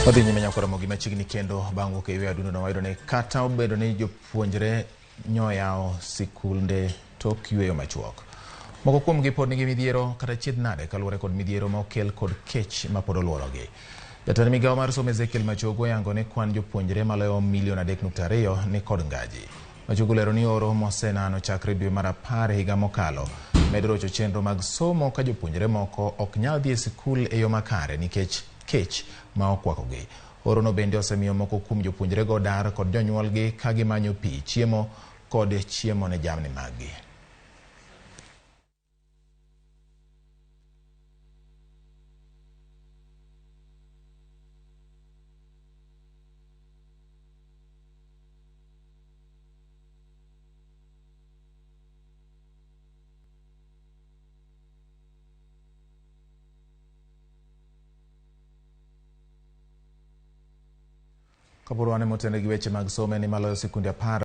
Odhi nyime nyakoro mogi machiegni kendo bang' wuok e ywe adundo wayudo ni kata obedo ni jopuonjre nyoyao sikunde tok yweyo machuok. Moko kuomgi pod nigi midhiero kata chiedh nade kaluwore kod midhiero ma okel kod kech ma pod oluorogi. Jatend migawo mar somo Ezekiel Machogu yango ni kwan jopuonjre maloyo 3.2 ni kod ngaji. Machogu lero ni oro mosenano chakre dwe mar 10 higa mokalo medo rocho chenro mag somo ka jopuonjre moko ok nyal dhi e sikul e yo makare nikech kech ma okwakogi. Oro no bende osemiyo moko kuom jopuonjre go dar kod jonyuolgi ka gimanyo pi, chiemo kod chiemo ne jamni maggi. Kapurwane motende gi weche mag somo ni maloyo sikunde 10